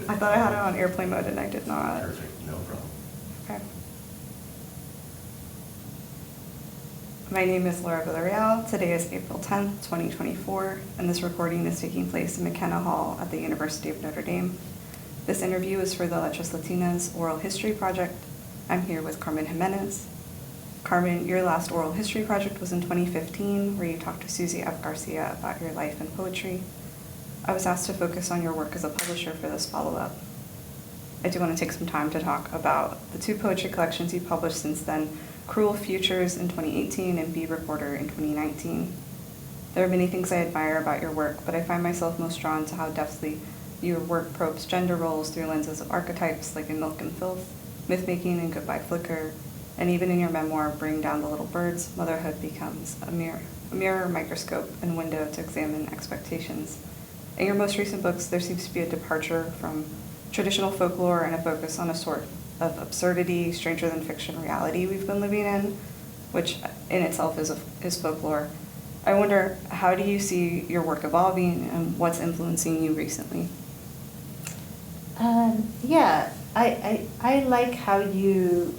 I thought I had it on airplane mode and I did not. Perfect, no problem. Okay. My name is Laura Villareal. Today is April 10th, 2024, and this recording is taking place in McKenna Hall at the University of Notre Dame. This interview is for the Letras Latinas Oral History Project. I'm here with Carmen Giménez. Carmen, your last oral history project was in 2015, where you talked to Susie F. Garcia about your life and poetry. I was asked to focus on your work as a publisher for this follow-up. I do want to take some time to talk about the two poetry collections you published since then, Cruel Futures in 2018 and Bee Reporter in 2019. There are many things I admire about your work, but I find myself most drawn to how deftly your work probes gender roles through lenses of archetypes like in Milk and Filth, Myth-Making and Goodbye Flicker, and even in your memoir, Bring Down the Little Birds, motherhood becomes a mirror, microscope, and window to examine expectations. In your most recent books, there seems to be a departure from traditional folklore and a focus on a sort of absurdity, stranger than fiction reality we've been living in, which in itself is folklore. I wonder, how do you see your work evolving and what's influencing you recently? I like how you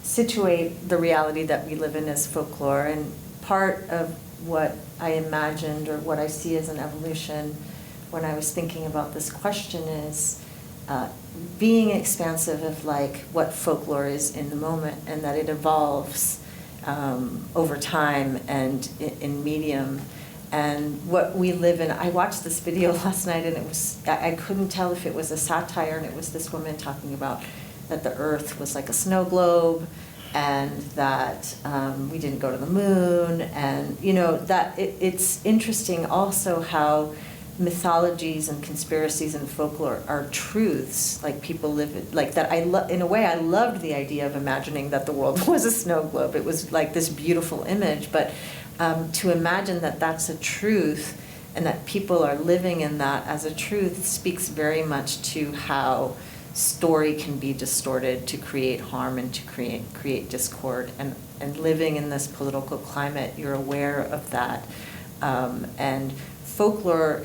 situate the reality that we live in as folklore, and part of what I imagined or what I see as an evolution when I was thinking about this question is being expansive of like what folklore is in the moment, and that it evolves over time and in medium. And what we live in, I watched this video last night and I couldn't tell if it was a satire, and it was this woman talking about that the earth was like a snow globe, and that we didn't go to the moon, and that it's interesting also how mythologies and conspiracies and folklore are truths, like people live it, like that. In a way, I loved the idea of imagining that the world was a snow globe. It was like this beautiful image, but to imagine that that's a truth and that people are living in that as a truth speaks very much to how story can be distorted to create harm and to create discord. And living in this political climate, you're aware of that. And folklore,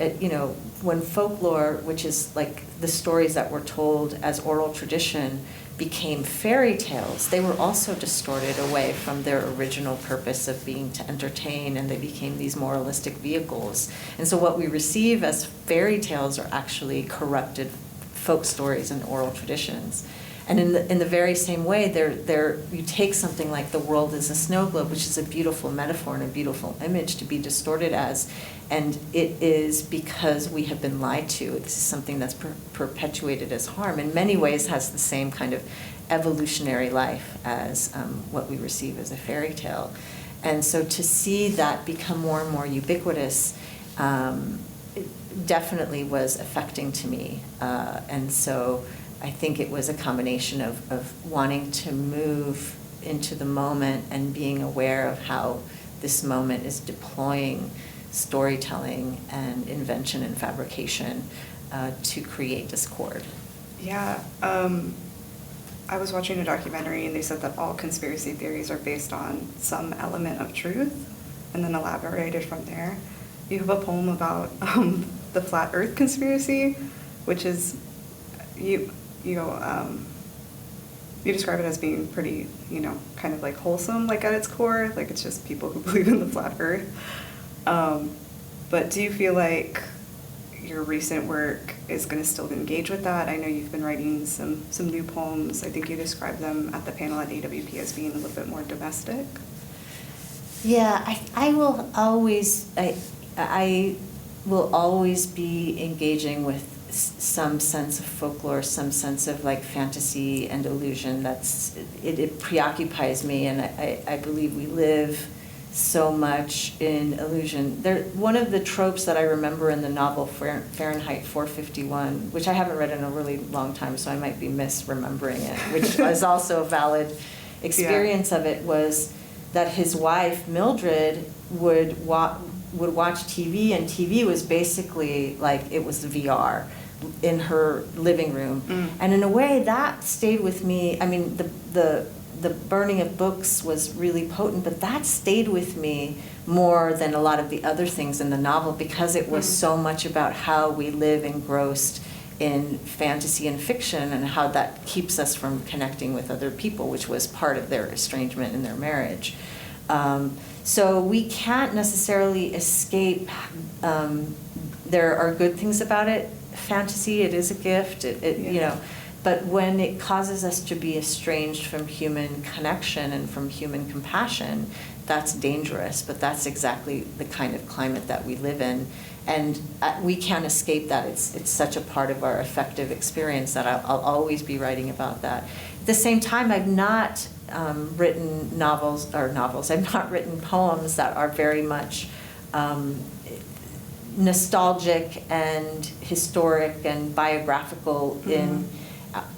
when folklore, which is like the stories that were told as oral tradition, became fairy tales, they were also distorted away from their original purpose of being to entertain, and they became these moralistic vehicles. And so what we receive as fairy tales are actually corrupted folk stories and oral traditions. And in the very same way, you take something like the world is a snow globe, which is a beautiful metaphor and a beautiful image to be distorted as, and it is because we have been lied to. It's something that's perpetuated as harm. In many ways has the same kind of evolutionary life as what we receive as a fairy tale. And so to see that become more and more ubiquitous it definitely was affecting to me. And so I think it was a combination of wanting to move into the moment and being aware of how this moment is deploying storytelling and invention and fabrication to create discord. Yeah, I was watching a documentary and they said that all conspiracy theories are based on some element of truth and then elaborated from there. You have a poem about the flat earth conspiracy, which is, you describe it as being pretty, kind of like wholesome, like at its core, like it's just people who believe in the flat earth. But do you feel like your recent work is going to still engage with that? I know you've been writing some new poems. I think you described them at the panel at AWP as being a little bit more domestic. Yeah, I will always be engaging with some sense of folklore, some sense of like fantasy and illusion. It preoccupies me, and I believe we live so much in illusion. One of the tropes that I remember in the novel Fahrenheit 451, which I haven't read in a really long time, so I might be misremembering it, which is also a valid experience of it, was that his wife, Mildred, would watch TV, and TV was basically like it was VR in her living room. And in a way that stayed with me. I mean, the burning of books was really potent, but that stayed with me more than a lot of the other things in the novel, because it was so much about how we live engrossed in fantasy and fiction and how that keeps us from connecting with other people, which was part of their estrangement in their marriage. So we can't necessarily escape. There are good things about it. Fantasy, it is a gift, you know, but when it causes us to be estranged from human connection and from human compassion, that's dangerous, but that's exactly the kind of climate that we live in. And we can't escape that. It's such a part of our affective experience that I'll always be writing about that. At the same time, I've not written I've not written poems that are very much nostalgic and historic and biographical in,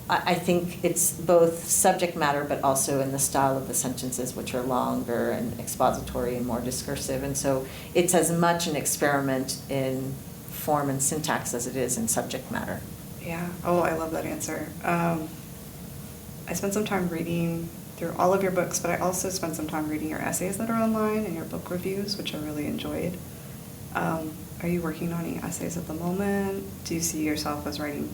I think it's both subject matter but also in the style of the sentences, which are longer and expository and more discursive. And so it's as much an experiment in form and syntax as it is in subject matter. Yeah. Oh, I love that answer. I spent some time reading through all of your books, but I also spent some time reading your essays that are online and your book reviews, which I really enjoyed. Are you working on any essays at the moment? Do you see yourself as writing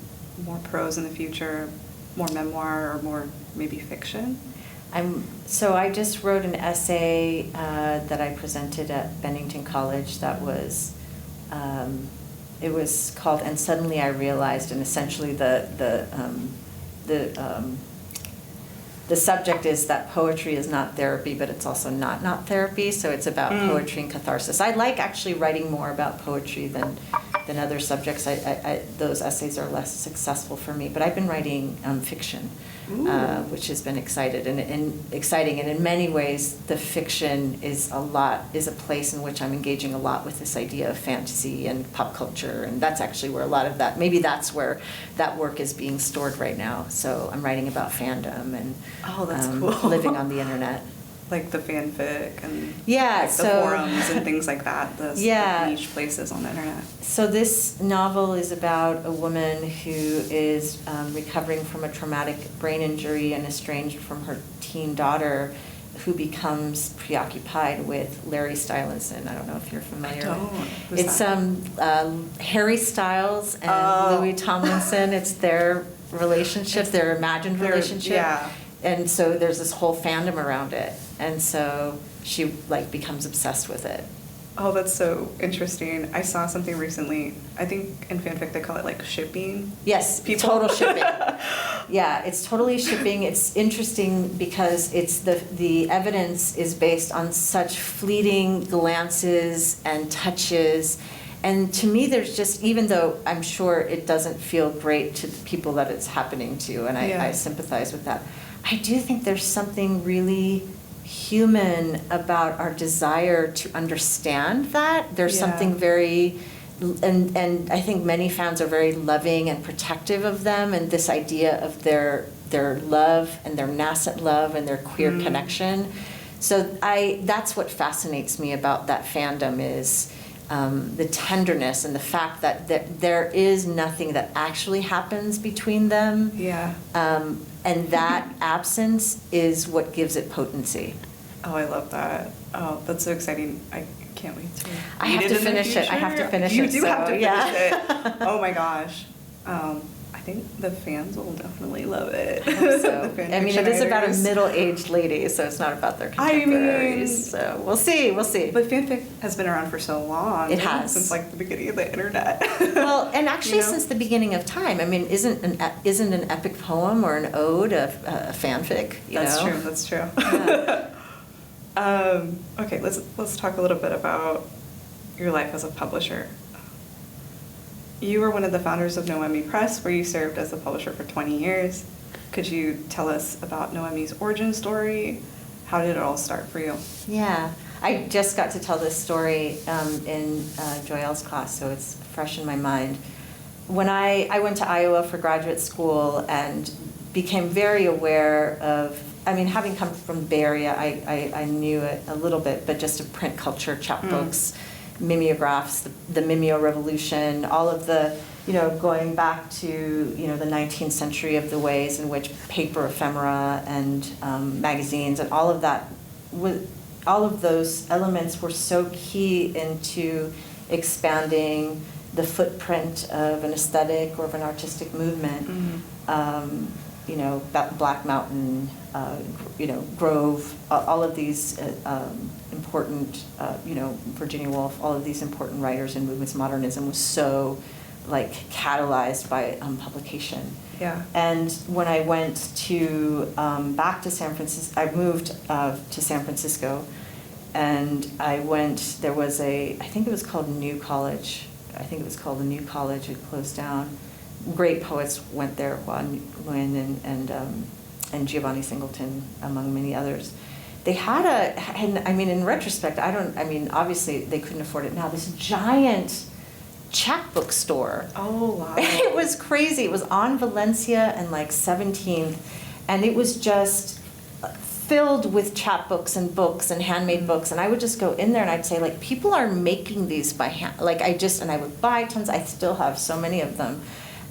more prose in the future, more memoir, or more maybe fiction? So I just wrote an essay that I presented at Bennington College that was, it was called "And Suddenly I Realized," and essentially the subject is that poetry is not therapy, but it's also not therapy, so it's about poetry and catharsis. I like actually writing more about poetry than other subjects. Those essays are less successful for me, but I've been writing fiction, which has been exciting, and in many ways the fiction is a place in which I'm engaging a lot with this idea of fantasy and pop culture, and that's actually where a lot of that, maybe that's where that work is being stored right now. So I'm writing about fandom and that's cool. living on the internet. Like the fanfic and the forums and things like that, the niche places on the internet. So this novel is about a woman who is recovering from a traumatic brain injury and estranged from her teen daughter, who becomes preoccupied with Larry Stylinson. I don't know if you're familiar. I don't. Who's it's that? Harry Styles and Louis Tomlinson. It's their relationship, their imagined relationship. Yeah. And so there's this whole fandom around it. And so she becomes obsessed with it. Oh, that's so interesting. I saw something recently. I think in fanfic they call it shipping. Yes, total shipping. Yeah, it's totally shipping. It's interesting because it's the evidence is based on such fleeting glances and touches. And to me, there's just, even though I'm sure it doesn't feel great to the people that it's happening to, and I sympathize with that, I do think there's something really human about our desire to understand that. There's something very, and I think many fans are very loving and protective of them, and this idea of their love and their nascent love and their queer connection. So that's what fascinates me about that fandom is the tenderness and the fact that there is nothing that actually happens between them. Yeah. And that absence is what gives it potency. Oh, I love that. Oh, that's so exciting. I can't wait to I have to finish it. I have to finish it. You do have to finish it. Oh my gosh. I think the fans will definitely love it. I hope so. The I mean, it is about a writers. middle-aged lady, so it's not about their contemporaries. So we'll see. But fanfic has been around for so long. It has. Since the beginning of the internet. Well, and actually since the beginning of time. I mean, isn't an epic poem or an ode a fanfic? That's true. Yeah. Okay, let's talk a little bit about your life as a publisher. You were one of the founders of Noemi Press, where you served as the publisher for 20 years. Could you tell us about Noemi's origin story? How did it all start for you? Yeah, I just got to tell this story in Joyelle's class, so it's fresh in my mind. When I went to Iowa for graduate school and became very aware of, having come from the Bay Area, I knew it a little bit, but just of print culture, chapbooks, mimeographs, the Mimeo Revolution, all of the, going back to, the 19th century, of the ways in which paper ephemera and magazines and all of that all of those elements were so key into expanding the footprint of an aesthetic or of an artistic movement. You know, Black Mountain, you know, Grove, all of these important, you know, Virginia Woolf, all of these important writers and movements. Modernism was so, like, catalyzed by publication. Yeah. And when I went to back to San Francisco, I moved to San Francisco, and I went. There was I think it was called New College. I think it was called the New College. It closed down. Great poets went there, Juan Nguyen and Giovanni Singleton, among many others. They had and I mean, in retrospect, I mean, obviously they couldn't afford it now. This giant chapbook store. Oh, wow. It was crazy. It was on Valencia and like 17th, and it was just filled with chapbooks and books and handmade books. And I would just go in there and I'd say, like, people are making these by hand. Like, and I would buy tons. I still have so many of them.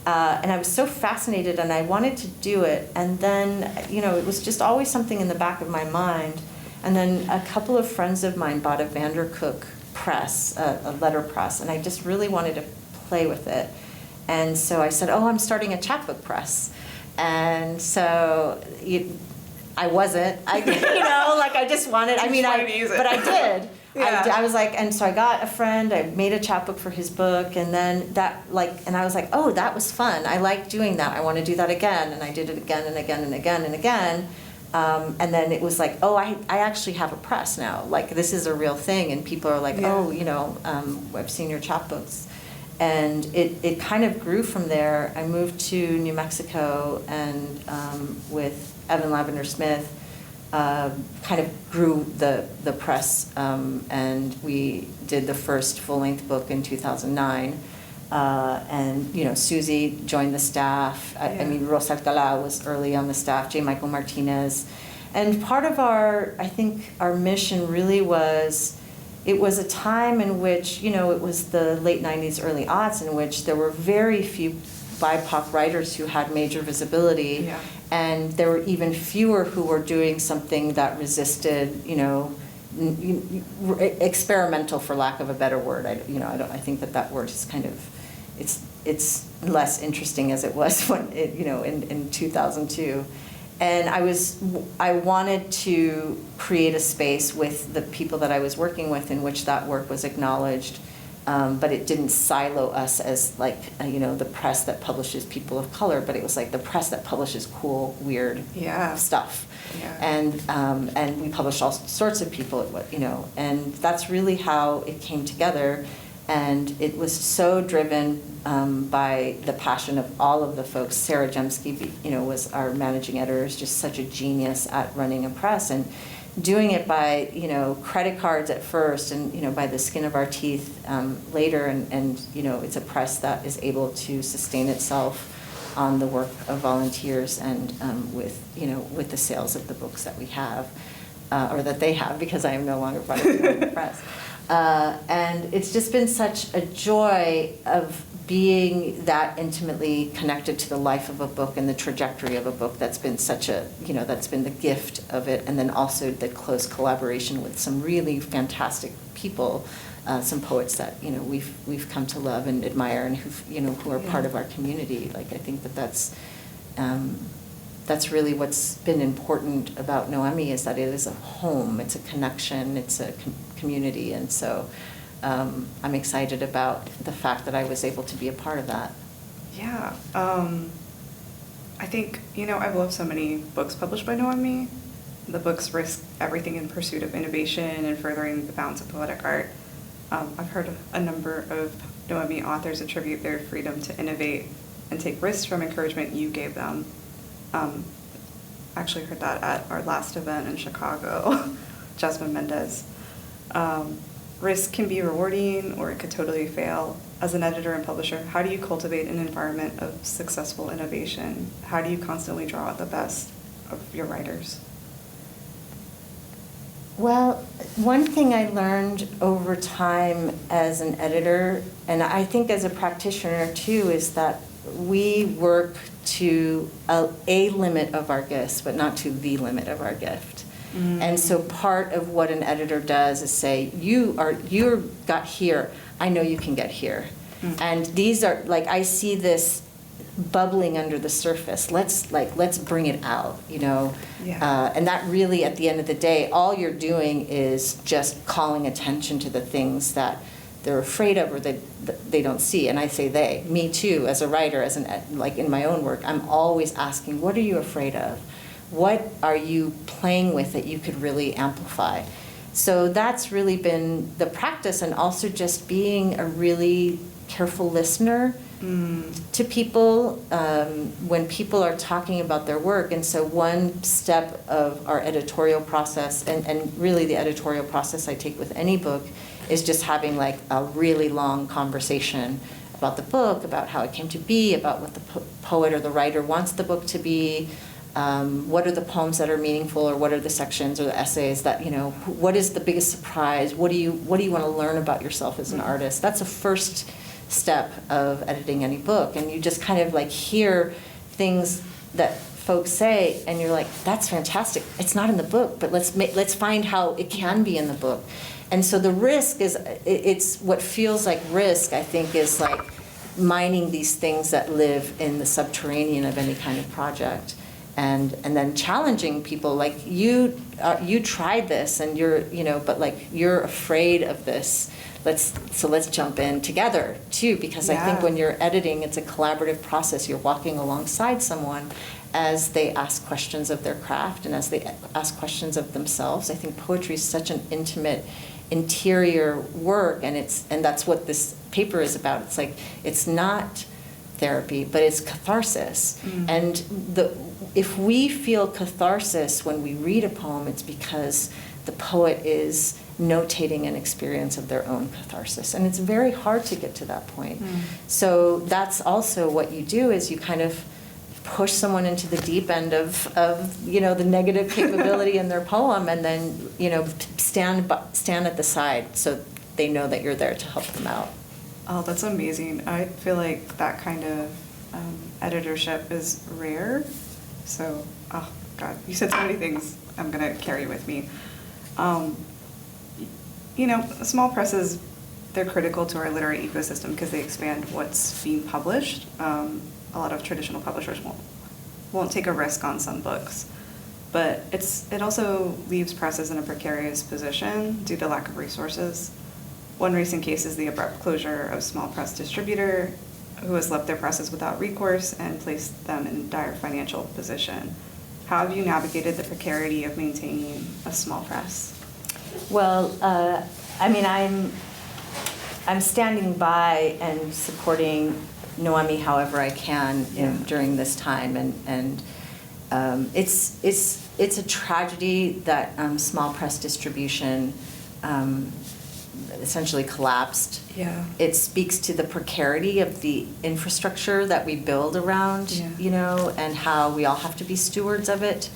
And I was so fascinated, and I wanted to do it. And then, you know, it was just always something in the back of my mind. And then a couple of friends of mine bought a Vandercook press, a letter press, and I just really wanted to play with it. And so I said, oh, I'm starting a chapbook press. And so I wasn't. You know, like, I just wanted, I mean, but I did. Yeah. I was like, and so I got a friend, I made a chapbook for his book, and then that, like, and I was like, oh, that was fun. I like doing that. I want to do that again. And I did it again and again and again and again. And then it was like, oh, I actually have a press now. Like, this is a real thing. And people are like, yeah. Oh, you know, I've seen your chapbooks. And it kind of grew from there. I moved to New Mexico, and with Evan Lavender Smith, kind of grew the press, and we did the first full-length book in 2009. And, you know, Susie joined the staff. I mean, Rosa Alcalá was early on the staff, J. Michael Martinez. And part of I think our mission really was, it was a time in which, you know, it was the late 90s, early aughts, in which there were very few BIPOC writers who had major visibility. Yeah. And there were even fewer who were doing something that resisted, you know, experimental, for lack of a better word. I think that word is kind of, it's less interesting as it was when you know, in 2002. And I wanted to create a space with the people that I was working with in which that work was acknowledged. But it didn't silo us as, like, you know, the press that publishes people of color, but it was like the press that publishes cool, weird stuff. Yeah. And we published all sorts of people, you know, and that's really how it came together. And it was so driven by the passion of all of the folks. Sarah Jemsky, you know, was our managing editor, is just such a genius at running a press. And doing it by, you know, credit cards at first, and, you know, by the skin of our teeth later, and you know, it's a press that is able to sustain itself on the work of volunteers and with, you know, with the sales of the books that we have, or that they have, because I am no longer part of the press. And it's just been such a joy of being that intimately connected to the life of a book and the trajectory of a book. That's been such a, you know, that's been the gift of it. And then also the close collaboration with some really fantastic people, some poets that, you know, we've come to love and admire, and who are part of our community. Like, I think that's really what's been important about Noemi, is that it is a home, it's a connection, it's a community. And so I'm excited about the fact that I was able to be a part of that. Yeah. I think, you know, I've loved so many books published by Noemi. The books risk everything in pursuit of innovation and furthering the bounds of poetic art. I've heard a number of Noemi authors attribute their freedom to innovate and take risks from encouragement you gave them. Actually heard that at our last event in Chicago, Jasmine Mendez. Risk can be rewarding, or it could totally fail. As an editor and publisher, how do you cultivate an environment of successful innovation? How do you constantly draw out the best of your writers? Well, one thing I learned over time as an editor, and I think as a practitioner too, is that we work to a limit of our gifts, but not to the limit of our gift. And so part of what an editor does is say, you're got here, I know you can get here. And these are, like, I see this bubbling under the surface. Let's bring it out, you know? Yeah. And that really, at the end of the day, all you're doing is just calling attention to the things that they're afraid of or they don't see. And I say they, me too, as a writer, like in my own work, I'm always asking, what are you afraid of? What are you playing with that you could really amplify? So that's really been the practice, and also just being a really careful listener to people when people are talking about their work. And so one step of our editorial process, and really the editorial process I take with any book, is just having like a really long conversation about the book, about how it came to be, about what the poet or the writer wants the book to be, what are the poems that are meaningful, or what are the sections or the essays that, you know, what is the biggest surprise, what do you want to learn about yourself as an artist. That's a first step of editing any book, and you just kind of like hear things that folks say, and you're like, that's fantastic, it's not in the book, but let's find how it can be in the book. And so the risk is, it's what feels like risk, I think, is like mining these things that live in the subterranean of any kind of project, and then challenging people, like, you tried this, and you're, you know, but like, you're afraid of this. Let's jump in together too, because I think when you're editing, it's a collaborative process. You're walking alongside someone as they ask questions of their craft and as they ask questions of themselves. I think poetry is such an intimate, interior work, and that's what this paper is about. It's like, it's not therapy, but it's catharsis. And if we feel catharsis when we read a poem, it's because the poet is notating an experience of their own catharsis. And it's very hard to get to that point. So that's also what you do, is you kind of push someone into the deep end of you know, the negative capability in their poem, and then, you know, stand at the side so they know that you're there to help them out. Oh, that's amazing. I feel like that kind of editorship is rare. So, oh God, you said so many things I'm gonna carry with me. You know, small presses, they're critical to our literary ecosystem because they expand what's being published. A lot of traditional publishers won't take a risk on some books, but it also leaves presses in a precarious position due to lack of resources. One recent case is the abrupt closure of small press distributor, who has left their presses without recourse and placed them in dire financial position. How have you navigated the precarity of maintaining a small press? Well, I mean, I'm standing by and supporting Noemi however I can during this time, and it's a tragedy that small press distribution essentially collapsed. Yeah. It speaks to the precarity of the infrastructure that we build around, you know, and how we all have to be stewards of it,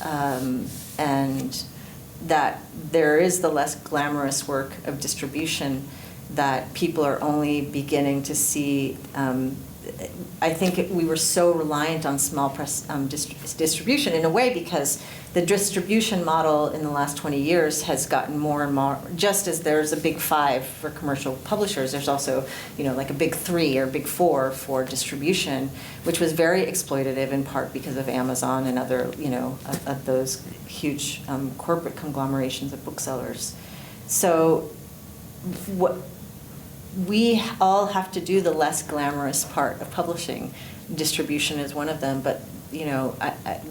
and that there is the less glamorous work of distribution that people are only beginning to see. I think we were so reliant on small press distribution in a way because the distribution model in the last 20 years has gotten more and more, just as there's a big 5 for commercial publishers, there's also, you know, like a big 3 or big 4 for distribution, which was very exploitative in part because of Amazon and other, you know, of those huge corporate conglomerations of booksellers. So what we all have to do, the less glamorous part of publishing. Distribution is one of them, but you know,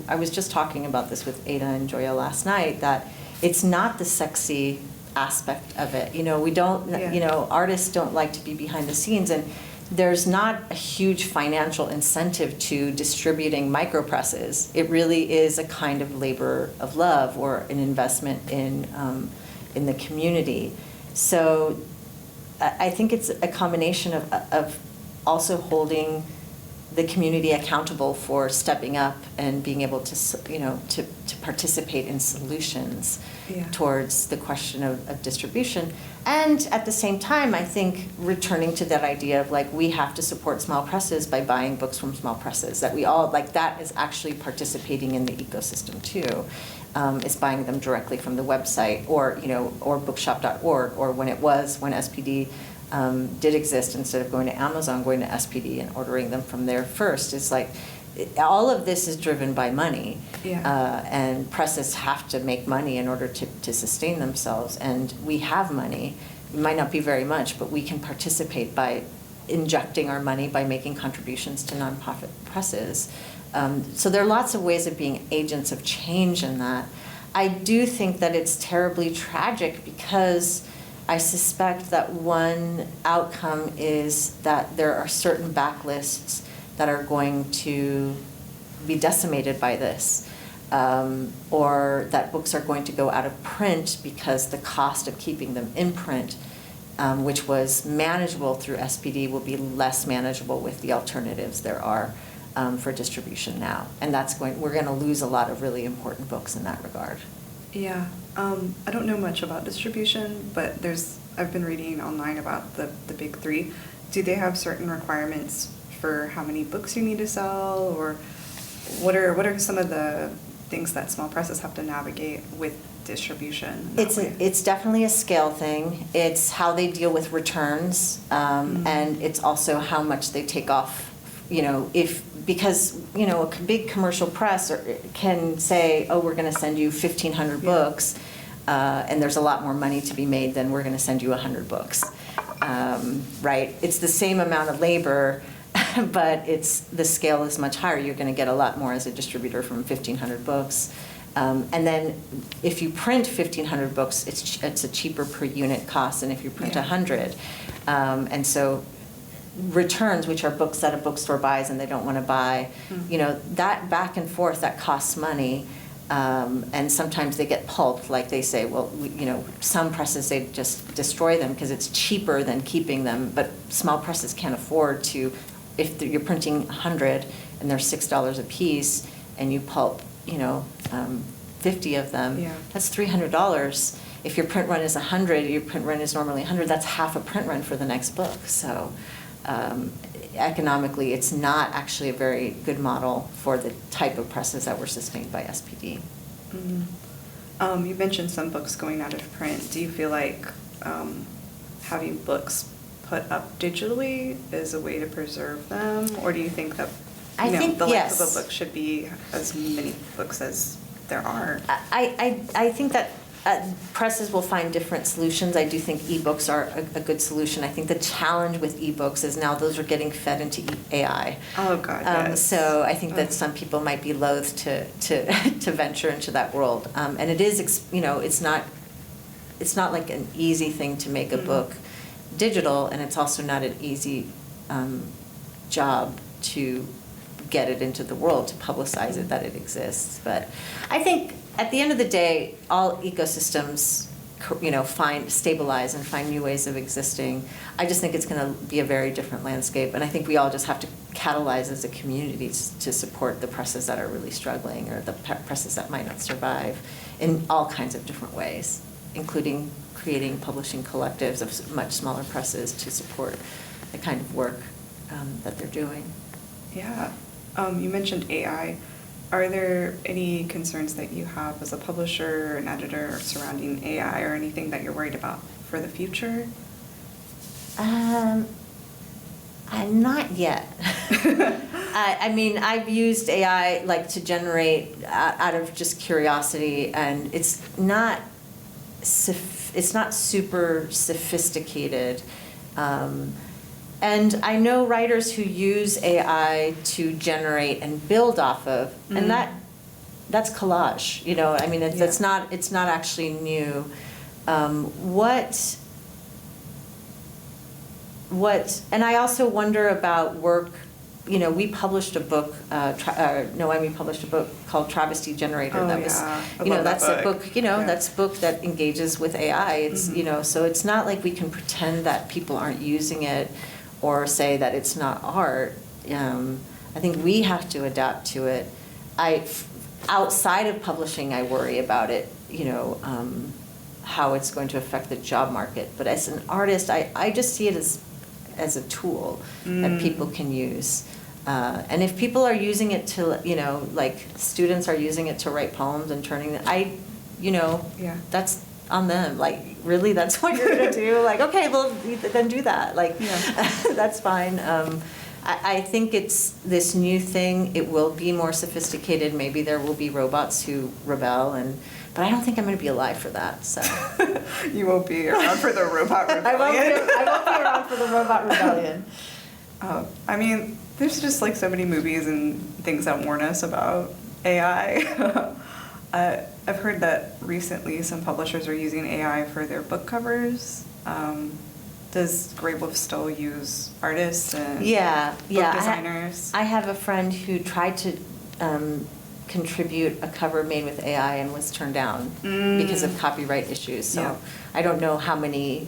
I was just talking about this with Ada and Joya last night, that it's not the sexy aspect of it. You know, we don't, you know, artists don't like to be behind the scenes, and there's not a huge financial incentive to distributing micropresses. It really is a kind of labor of love or an investment in the community. So I think it's a combination of also holding the community accountable for stepping up and being able to, to participate in solutions towards the question of distribution. And at the same time, I think returning to that idea of like, we have to support small presses by buying books from small presses, that we all, like that is actually participating in the ecosystem too, is buying them directly from the website or, or bookshop.org, or when SPD did exist, instead of going to Amazon, going to SPD and ordering them from there first. It's like, all of this is driven by money. And presses have to make money in order to sustain themselves. And we have money. It might not be very much, but we can participate by injecting our money, by making contributions to nonprofit presses. So there are lots of ways of being agents of change in that. I do think that it's terribly tragic, because I suspect that one outcome is that there are certain backlists that are going to be decimated by this, or that books are going to go out of print because the cost of keeping them in print, which was manageable through SPD, will be less manageable with the alternatives there are for distribution now. And we're going to lose a lot of really important books in that regard. Yeah, I don't know much about distribution, but I've been reading online about the big three. Do they have certain requirements for how many books you need to sell, or what are some of the things that small presses have to navigate with distribution? It's definitely a scale thing. It's how they deal with returns, and it's also how much they take off. Because a big commercial press can say, oh, we're going to send you 1,500 books, and there's a lot more money to be made than we're going to send you 100 books, right? It's the same amount of labor, but the scale is much higher. You're going to get a lot more as a distributor from 1,500 books. And then if you print 1,500 books, it's a cheaper per unit cost than if you print 100. And so returns, which are books that a bookstore buys and they don't want to buy, that back and forth, that costs money. And sometimes they get pulped, like they say, well, some presses, they just destroy them because it's cheaper than keeping them. But small presses can't afford to, if you're printing 100 and they're $6 a piece, and you pulp, 50 of them, that's $300. If your print run is 100, your print run is normally 100, that's half a print run for the next book. So economically, it's not actually a very good model for the type of presses that were sustained by SPD. Mm-hmm. You mentioned some books going out of print. Do you feel like having books put up digitally is a way to preserve them, or do you think that I think the yes. length of a book should be as many books as there are? I think that presses will find different solutions. I do think ebooks are a good solution. I think the challenge with ebooks is now those are getting fed into AI. Oh God, yes. So I think that some people might be loath to venture into that world. And it is, it's not like an easy thing to make a book digital, and it's also not an easy job to get it into the world, to publicize it, that it exists. But I think at the end of the day, all ecosystems, stabilize and find new ways of existing. I just think it's going to be a very different landscape, and I think we all just have to catalyze as a community to support the presses that are really struggling, or the presses that might not survive, in all kinds of different ways, including creating publishing collectives of much smaller presses to support the kind of work that they're doing. Yeah. You mentioned AI. Are there any concerns that you have as a publisher or an editor surrounding AI, or anything that you're worried about for the future? Not yet. I mean, I've used AI to generate out of just curiosity, and it's not super sophisticated. And I know writers who use AI to generate and build off of, and that's collage. I mean, it's not actually new. And I also wonder about work. We published a book. Noemi published a book called Travesty Generator. That's a book. That's a book that engages with AI. It's so it's not like we can pretend that people aren't using it, or say that it's not art. I think we have to adapt to it. Outside of publishing, I worry about it, how it's going to affect the job market. But as an artist, I just see it as a tool that people can use. And if people are using it to, like students are using it to write poems and turning them, that's on them. Like, really, that's what you're going to do? Like, okay, well, then do that. Like, that's fine. I think it's this new thing. It will be more sophisticated. Maybe there will be robots who rebel, but I don't think I'm going to be alive for that. So you won't be around for the robot rebellion. I won't be around for the robot rebellion. I mean, there's just like so many movies and things that warn us about AI. I've heard that recently some publishers are using AI for their book covers. Does Graywolf still use artists and book designers? I have a friend who tried to contribute a cover made with AI and was turned down because of copyright issues. So I don't know how many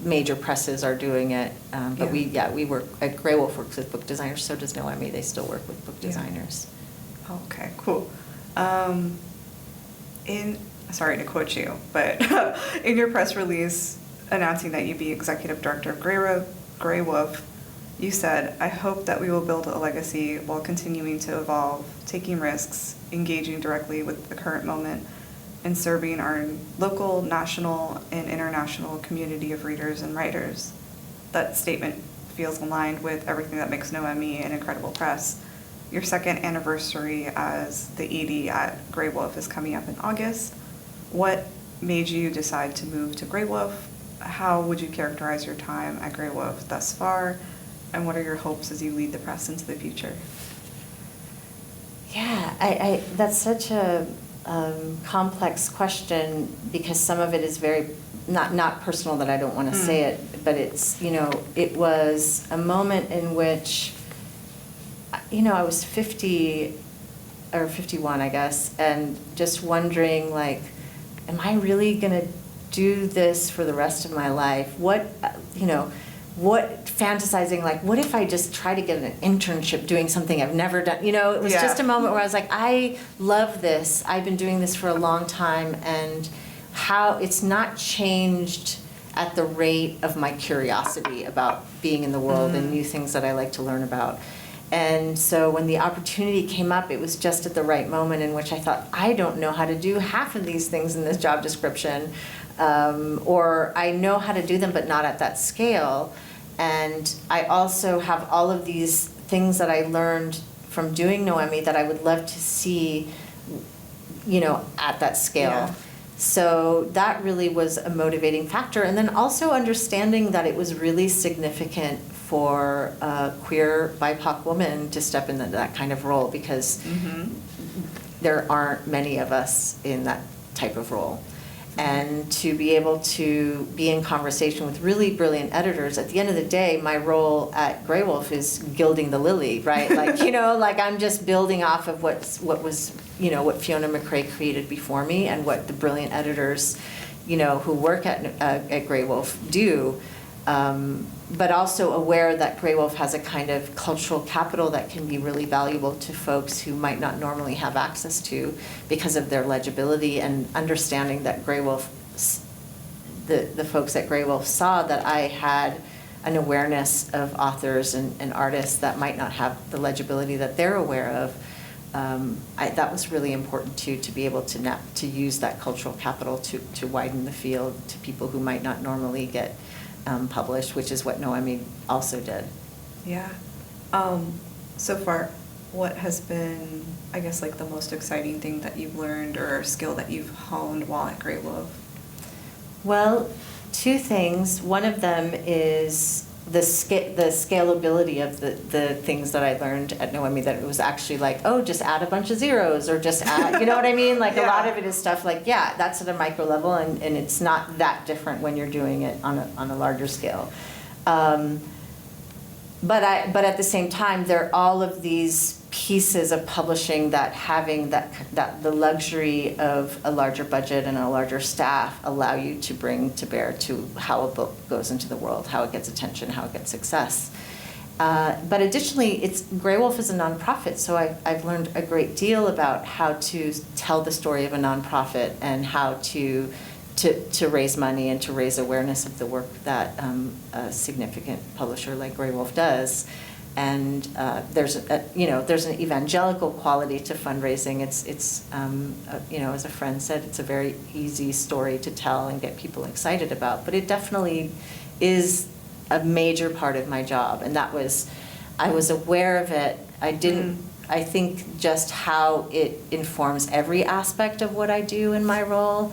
major presses are doing it, but we work at Graywolf works with book designers. So does Noemi. They still work with book designers. Okay, cool. Sorry to quote you, but in your press release announcing that you'd be executive director of Graywolf, you said, "I hope that we will build a legacy while continuing to evolve, taking risks, engaging directly with the current moment, and serving our local, national, and international community of readers and writers." That statement feels aligned with everything that makes Noemi an incredible press. Your second anniversary as the ED at Graywolf is coming up in August. What made you decide to move to Graywolf? How would you characterize your time at Graywolf thus far? And what are your hopes as you lead the press into the future? Yeah, that's such a complex question because some of it is very, not personal that I don't want to say it, but it's, it was a moment in which, I was 50 or 51, I guess, and just wondering, like, am I really going to do this for the rest of my life? What fantasizing, like, what if I just try to get an internship doing something I've never done? It was just a moment where I was like, I love this. I've been doing this for a long time, and how it's not changed at the rate of my curiosity about being in the world and new things that I like to learn about. And so when the opportunity came up, it was just at the right moment in which I thought, I don't know how to do half of these things in this job description, or I know how to do them, but not at that scale. And I also have all of these things that I learned from doing Noemi that I would love to see, at that scale. Yeah. So that really was a motivating factor. And then also understanding that it was really significant for a queer BIPOC woman to step into that kind of role, because there aren't many of us in that type of role. And to be able to be in conversation with really brilliant editors. At the end of the day, my role at Graywolf is gilding the lily, right? Like, like I'm just building off of what was, what Fiona McRae created before me, and what the brilliant editors, who work at Graywolf do. But also aware that Graywolf has a kind of cultural capital that can be really valuable to folks who might not normally have access to because of their legibility, and understanding that Graywolf, the folks at Graywolf saw that I had an awareness of authors and artists that might not have the legibility that they're aware of. That was really important too, to be able to use that cultural capital to widen the field to people who might not normally get published, which is what Noemi also did. Yeah. So far, what has been, I guess, like the most exciting thing that you've learned or skill that you've honed while at Graywolf? Well, two things. One of them is the scalability of the things that I learned at Noemi, that it was actually like, oh, just add a bunch of zeros, or just add, you know what I mean? Like a lot of it is stuff like, that's at a micro level, and it's not that different when you're doing it on a larger scale. But at the same time, there are all of these pieces of publishing that having that the luxury of a larger budget and a larger staff allow you to bring to bear to how a book goes into the world, how it gets attention, how it gets success. But additionally, Graywolf is a nonprofit, so I've learned a great deal about how to tell the story of a nonprofit and how to raise money and to raise awareness of the work that a significant publisher like Graywolf does. And there's an evangelical quality to fundraising. It's as a friend said, it's a very easy story to tell and get people excited about. But it definitely is a major part of my job, and I was aware of it. I think just how it informs every aspect of what I do in my role,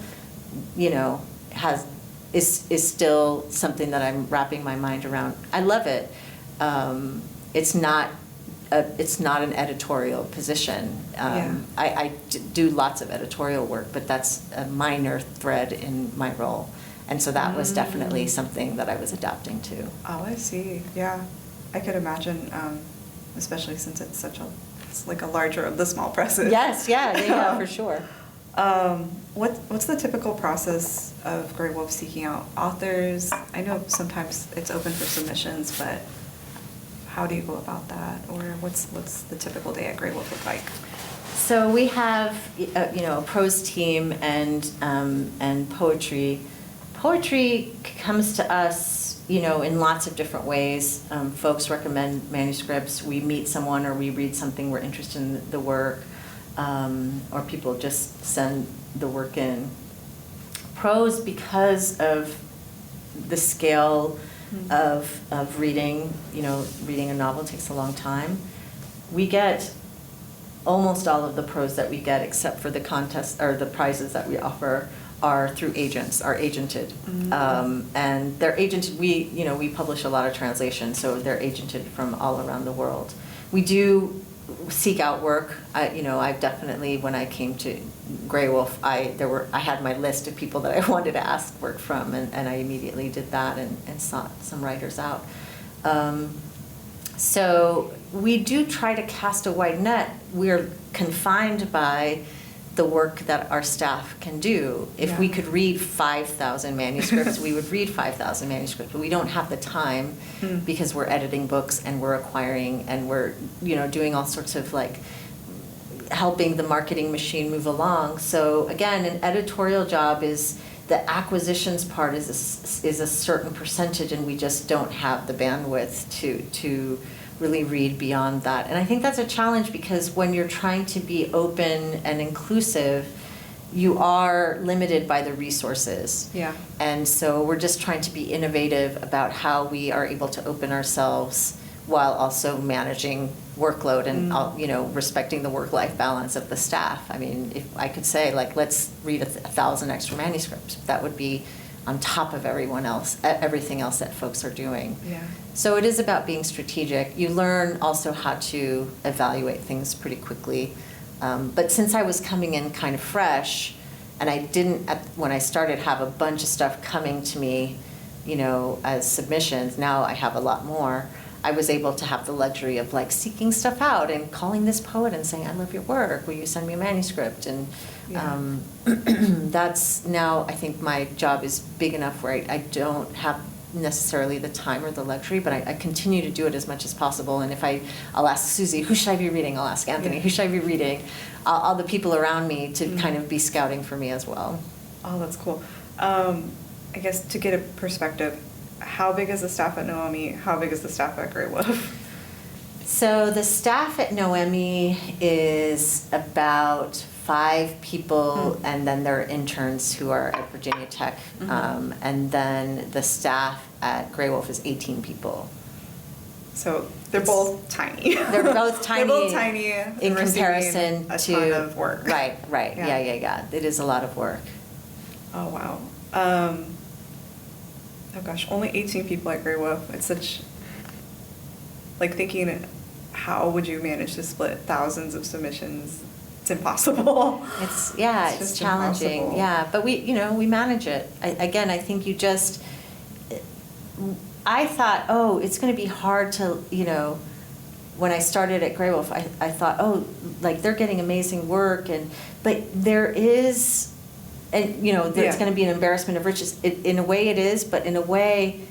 is still something that I'm wrapping my mind around. I love it. It's not an editorial position. I do lots of editorial work, but that's a minor thread in my role. And so that was definitely something that I was adapting to. Oh, I see. Yeah, I could imagine, especially since it's like a larger of the small presses. Yes, yeah, for sure. What's the typical process of Graywolf seeking out authors? I know sometimes it's open for submissions, but how do you go about that? Or what's the typical day at Graywolf look like? So we have a prose team and poetry. Poetry comes to us, in lots of different ways. Folks recommend manuscripts. We meet someone or we read something, we're interested in the work, or people just send the work in. Prose, because of the scale of reading, reading a novel takes a long time. We get almost all of the prose that we get, except for the contest or the prizes that we offer, are through agents, are agented. And they're agented, we publish a lot of translations, so they're agented from all around the world. We do seek out work. I've definitely, when I came to Graywolf, I had my list of people that I wanted to ask work from, and I immediately did that and sought some writers out. So we do try to cast a wide net. We're confined by the work that our staff can do. If we could read 5,000 manuscripts, we would read 5,000 manuscripts, but we don't have the time because we're editing books and we're acquiring and we're, doing all sorts of helping the marketing machine move along. So again, an editorial job is the acquisitions part is a certain percentage, and we just don't have the bandwidth to really read beyond that. And I think that's a challenge because when you're trying to be open and inclusive, you are limited by the resources. Yeah. And so we're just trying to be innovative about how we are able to open ourselves while also managing workload and respecting the work-life balance of the staff. I mean, if I could say, let's read 1,000 extra manuscripts, that would be on top of everything else that folks are doing. Yeah. So it is about being strategic. You learn also how to evaluate things pretty quickly. But since I was coming in kind of fresh, and I didn't, when I started, have a bunch of stuff coming to me, as submissions, now I have a lot more. I was able to have the luxury of seeking stuff out and calling this poet and saying, I love your work, will you send me a manuscript? And that's now, I think my job is big enough where I don't have necessarily the time or the luxury, but I continue to do it as much as possible. And if I'll ask Susie, who should I be reading? I'll ask Anthony, who should I be reading? All the people around me to kind of be scouting for me as well. Oh, that's cool. I guess to get a perspective, how big is the staff at Noemi? How big is the staff at Graywolf? So the staff at Noemi is about 5 people, and then there are interns who are at Virginia Tech, and then the staff at Graywolf is 18 people. So they're both tiny. They're both tiny. They're both tiny in comparison a to ton of work. Right. Yeah. It is a lot of work. Oh wow. Oh gosh, only 18 people at Graywolf. It's such, thinking, how would you manage to split thousands of submissions? It's impossible. It's challenging. Impossible. Yeah, but we manage it. I think you just, I thought, it's going to be hard to, when I started at Graywolf, I thought, they're getting amazing work, but there is, and there's going to be an embarrassment of riches. In a way it is, but in a way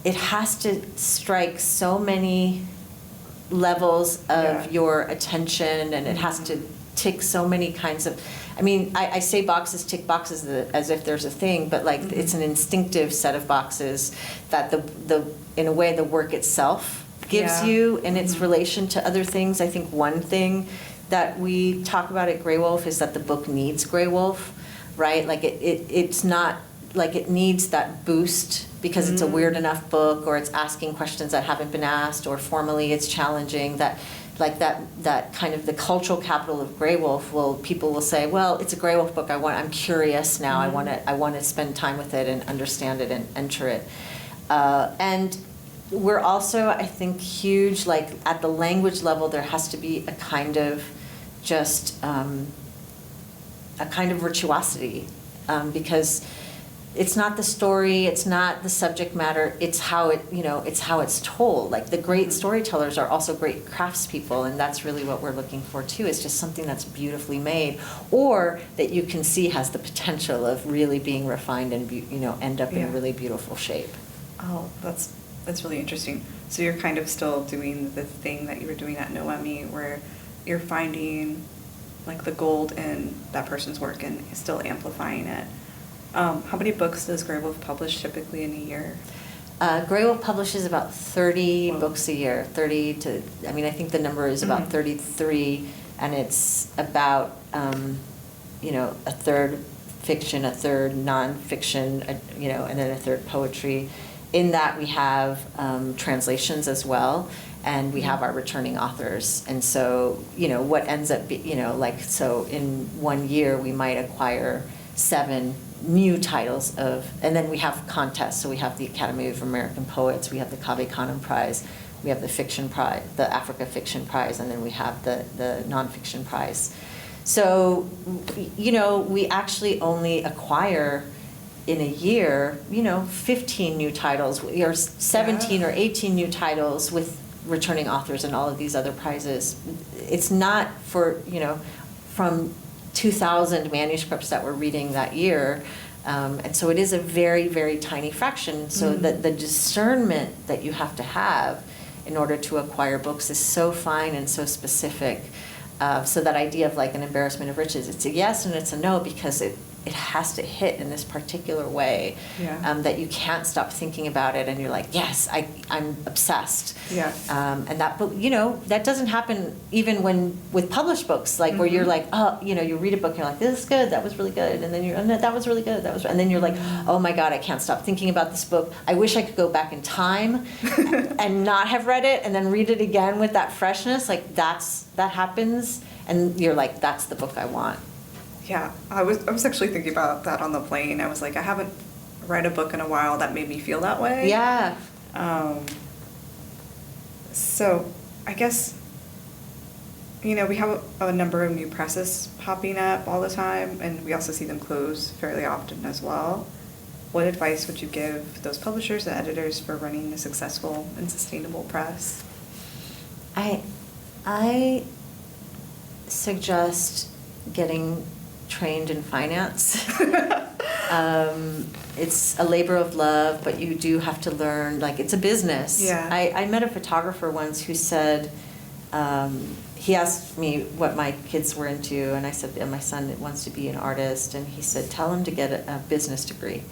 it has to strike so many levels of your attention, and it has to tick so many kinds of, I mean, I say boxes, tick boxes as if there's a thing, but like it's an instinctive set of boxes that the in a way the work itself gives you in its relation to other things. I think one thing that we talk about at Graywolf is that the book needs Graywolf, right? Like it's not, like it needs that boost because it's a weird enough book, or it's asking questions that haven't been asked, or formally it's challenging, that like that kind of the cultural capital of Graywolf people will say, well, it's a Graywolf book, I'm curious now, I want to spend time with it and understand it and enter it. And we're also, I think, huge, like at the language level, there has to be a kind of just a kind of virtuosity, because it's not the story, it's not the subject matter, it's how it's told. Like the great storytellers are also great craftspeople, and that's really what we're looking for too, is just something that's beautifully made, or that you can see has the potential of really being refined and end up in a really beautiful shape. Oh, that's really interesting. So you're kind of still doing the thing that you were doing at Noemi, where you're finding like the gold in that person's work and still amplifying it. How many books does Graywolf publish typically in a year? Graywolf publishes about 30 books a year. 30 to, I mean, I think the number is about 33, and it's about, a third fiction, a third nonfiction, and then a third poetry. In that we have translations as well, and we have our returning authors. And so, what ends up, so in 1 year we might acquire 7 new titles and then we have contests. So we have the Academy of American Poets, we have the Cave Canem Prize, we have the Fiction Prize, the Africa Fiction Prize, and then we have the Nonfiction Prize. So, we actually only acquire in a year, 15 new titles, or 17 or 18 new titles with returning authors and all of these other prizes. It's not for, from 2,000 manuscripts that we're reading that year. And so it is a very, very tiny fraction. So that the discernment that you have to have in order to acquire books is so fine and so specific. So that idea of like an embarrassment of riches, it's a yes and it's a no, because it has to hit in this particular way, that you can't stop thinking about it, and you're like, yes, I'm obsessed. Yeah. And that, but that doesn't happen even with published books, like where you're like, oh, you read a book and you're like, this is good, that was really good, and then that was really good, and then you're like, oh my God, I can't stop thinking about this book. I wish I could go back in time and not have read it, and then read it again with that freshness. Like that happens, and you're like, that's the book I want. Yeah, I was actually thinking about that on the plane. I was like, I haven't read a book in a while that made me feel that way. Yeah. So I guess, we have a number of new presses popping up all the time, and we also see them close fairly often as well. What advice would you give those publishers and editors for running a successful and sustainable press? I suggest getting trained in finance. It's a labor of love, but you do have to learn, like it's a business. Yeah. I met a photographer once who said, he asked me what my kids were into, and I said, my son wants to be an artist, and he said, tell him to get a business degree,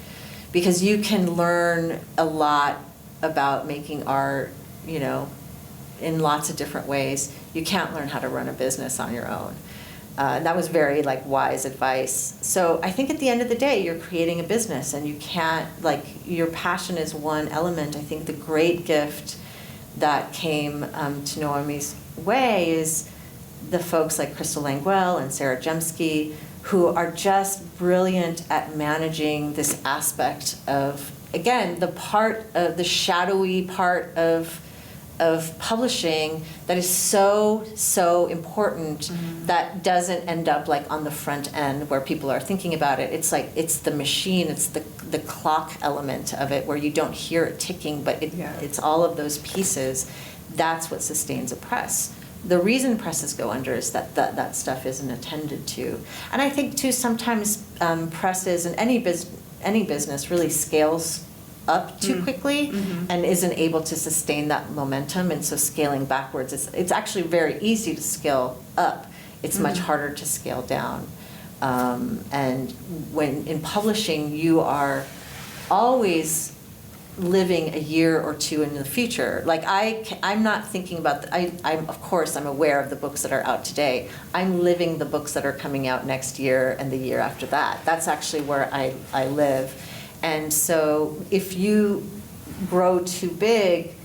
because you can learn a lot about making art, in lots of different ways. You can't learn how to run a business on your own. And that was very wise advice. So I think at the end of the day, you're creating a business, and you can't, your passion is one element. I think the great gift that came to Noemi's way is the folks like Crystal Languel and Sarah Jemsky, who are just brilliant at managing this aspect of, again, the shadowy part of publishing that is so important, that doesn't end up on the front end where people are thinking about it. It's the machine, it's the clock element of it, where you don't hear it ticking, but it's all of those pieces. That's what sustains a press. The reason presses go under is that stuff isn't attended to. And I think too, sometimes presses and any business really scales up too quickly and isn't able to sustain that momentum, and so scaling backwards, it's actually very easy to scale up. It's much harder to scale down. And when in publishing, you are always living a year or two in the future. Like I'm not thinking about, of course, I'm aware of the books that are out today. I'm living the books that are coming out next year and the year after that. That's actually where I live. And so if you grow too big,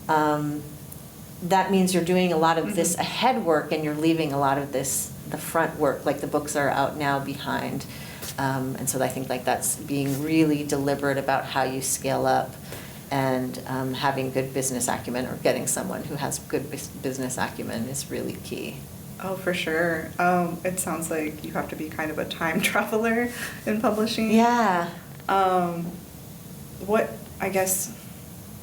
that means you're doing a lot of this ahead work and you're leaving a lot of this, the front work, like the books that are out now, behind. And so I think like that's being really deliberate about how you scale up, and having good business acumen, or getting someone who has good business acumen, is really key. Oh, for sure. It sounds like you have to be kind of a time traveler in publishing. Yeah. What, I guess,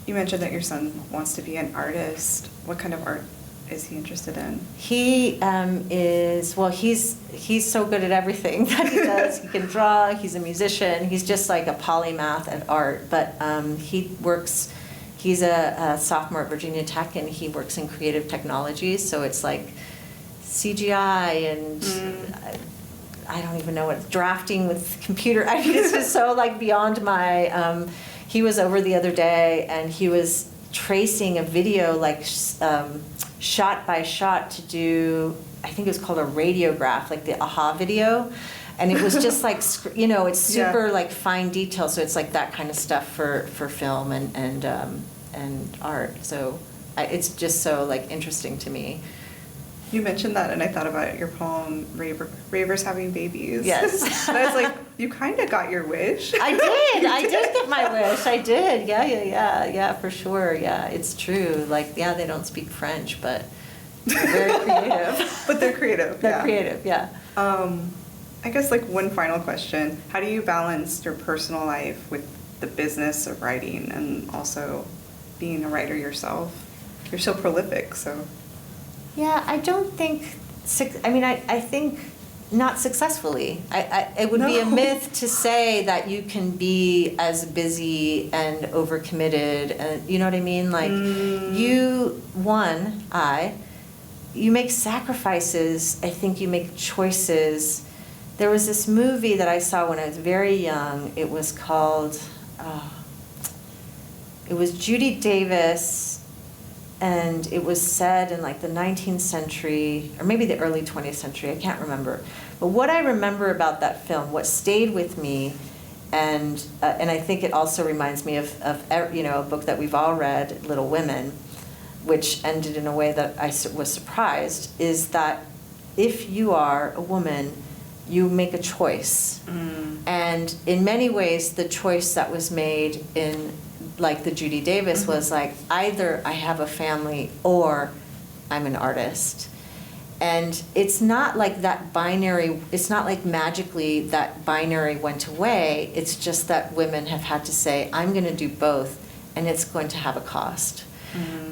you mentioned that your son wants to be an artist. What kind of art is he interested in? He is, well, he's so good at everything that he does. He can draw, he's a musician, he's just like a polymath at art. But he's a sophomore at Virginia Tech, and he works in creative technologies, so it's like CGI and I don't even know what, drafting with computer. I mean, it's just so like beyond my, he was over the other day and he was tracing a video like shot by shot to do, I think it was called a radiograph, like the AHA video. And it was just like, you know, it's super like fine detail. So it's like that kind of stuff for film and art. So it's just so like interesting to me. You mentioned that, and I thought about your poem, Ravers Having Babies. Yes. And I was like, you kind of got your wish. I did get my wish. I did. Yeah, for sure. Yeah, it's true. Like, yeah, they don't speak French, but they're very creative. But they're creative, They're creative, yeah. I guess, like, one final question. How do you balance your personal life with the business of writing and also being a writer yourself? You're so prolific, so... Yeah, I don't think, I think not successful. It would be a myth to say that you can be as busy and overcommitted, and you know what I mean? Like, you make sacrifices, I think you make choices. There was this movie that I saw when I was very young. It was called, it was Judy Davis, and it was set in like the 19th century, or maybe the early 20th century, I can't remember. But what I remember about that film, what stayed with me, and I think it also reminds me of you know, a book that we've all read, Little Women, which ended in a way that I was surprised, is that if you are a woman, you make a choice. And in many ways, the choice that was made in like the Judy Davis was like, either I have a family or I'm an artist. And it's not like that binary, it's not like magically that binary went away. It's just that women have had to say, I'm going to do both, and it's going to have a cost.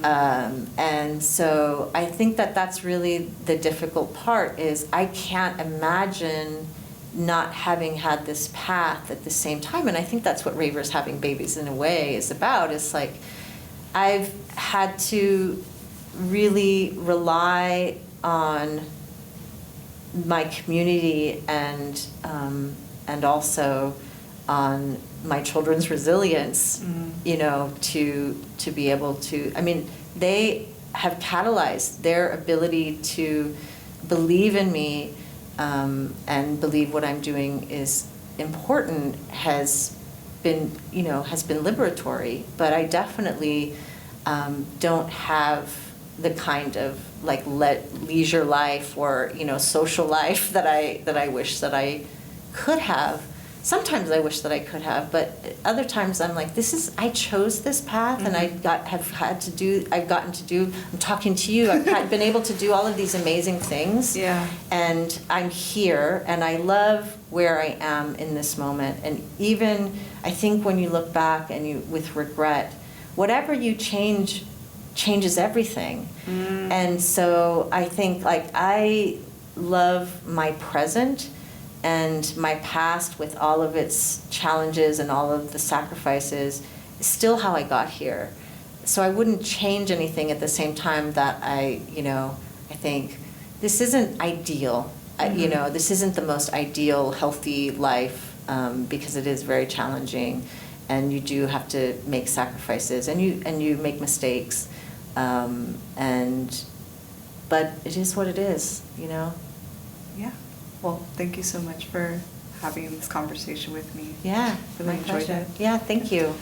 And so I think that that's really the difficult part, is I can't imagine not having had this path at the same time. And I think that's what Ravers Having Babies in a way is about. It's like I've had to really rely on my community and also on my children's resilience, you know, to be able to, I mean, they have catalyzed their ability to believe in me and believe what I'm doing is important, has been liberatory. But I definitely don't have the kind of like leisure life or, you know, social life that I wish that I could have. Sometimes I wish that I could have, but other times I'm like, I chose this path, and I'm talking to you, I've been able to do all of these amazing things. Yeah. And I'm here, and I love where I am in this moment. And even, I think when you look back and with regret, whatever you changes everything. And so I think, like, I love my present and my past with all of its challenges and all of the sacrifices, still how I got here. So I wouldn't change anything at the same time that I think this isn't ideal. This isn't the most ideal, healthy life, because it is very challenging, and you do have to make sacrifices, and you make mistakes, but it is what it is, Yeah. Well, thank you so much for having this conversation with me. Yeah, Really my enjoyed pleasure. it. Yeah, thank you.